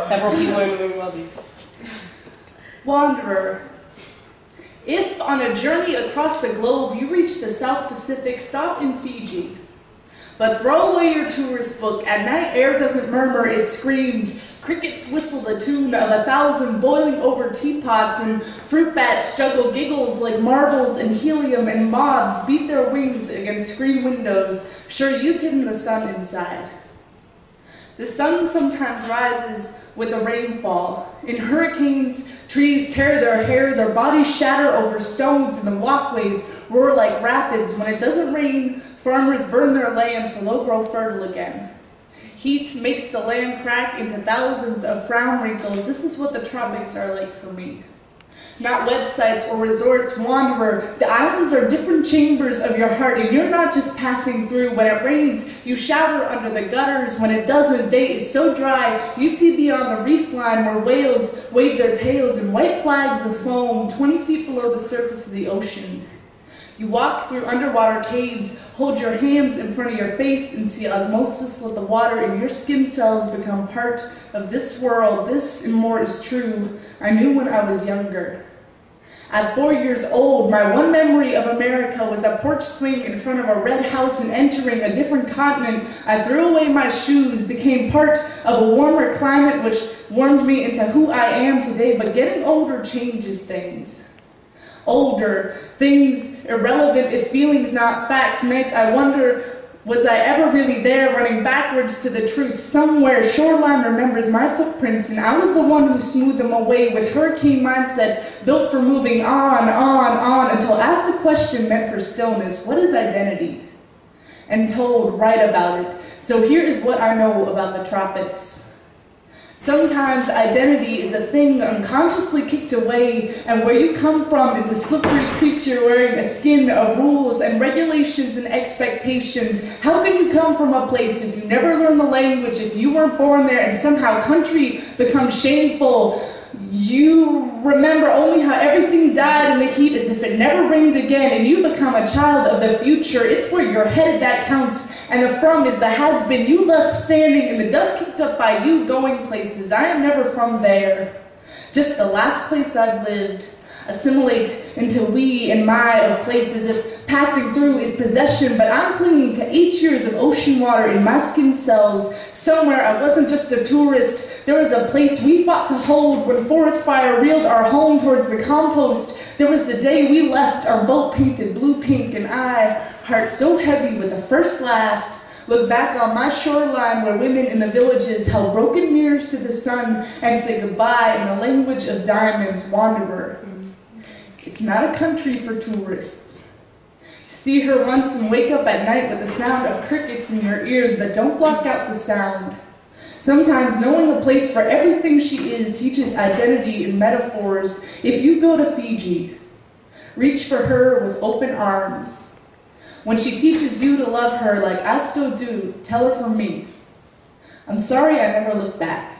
Several people are moving wealthy. Wanderer. If on a journey across the globe you reach the South Pacific, stop in Fiji. But throw away your tourist book. At night, air doesn't murmur, it screams. Crickets whistle the tune of 1,000 boiling over teapots, and fruit bats juggle giggles like marbles, and helium and moths beat their wings against screen windows. Sure, you've hidden the sun inside. The sun sometimes rises with the rainfall. In hurricanes, trees tear their hair, their bodies shatter over stones, and the walkways roar like rapids. When it doesn't rain, farmers burn their land so they'll grow fertile again. Heat makes the land crack into thousands of frown wrinkles. This is what the tropics are like for me. Not websites or resorts, wanderer. The islands are different chambers of your heart, and you're not just passing through. When it rains, you shower under the gutters. When it doesn't, day is so dry, you see beyond the reef line where whales wave their tails in white flags of foam 20 feet below the surface of the ocean. You walk through underwater caves, hold your hands in front of your face, and see osmosis let the water in your skin cells become part of this world. This and more is true. I knew when I was younger. At 4 years old, my one memory of America was a porch swing in front of a red house and entering a different continent. I threw away my shoes, became part of a warmer climate which warmed me into who I am today, but getting older changes things. Older, things irrelevant if feelings not facts. Nights I wonder, was I ever really there, running backwards to the truth? Somewhere shoreline remembers my footprints, and I was the one who smoothed them away with hurricane mindset, built for moving on, until asked the question meant for stillness, what is identity? And told, write about it. So here is what I know about the tropics. Sometimes identity is a thing unconsciously kicked away, and where you come from is a slippery creature wearing a skin of rules and regulations and expectations. How can you come from a place if you never learn the language, if you weren't born there, and somehow country becomes shameful? You remember only how everything died in the heat as if it never rained again, and you become a child of the future. It's where you're headed that counts, and the from is the has-been. You left standing in the dust kicked up by you going places. I am never from there, just the last place I've lived. Assimilate into we and my of places if passing through is possession, but I'm clinging to 8 years of ocean water in my skin cells. Somewhere I wasn't just a tourist. There was a place we fought to hold when forest fire reeled our home towards the compost. There was the day we left, our boat painted blue pink, and I, heart so heavy with the first last, look back on my shoreline where women in the villages held broken mirrors to the sun and say goodbye in the language of diamonds, wanderer. It's not a country for tourists. See her once and wake up at night with the sound of crickets in your ears, but don't block out the sound. Sometimes knowing a place for everything she is teaches identity in metaphors. If you go to Fiji, reach for her with open arms. When she teaches you to love her like I still do, tell her from me, I'm sorry I never looked back.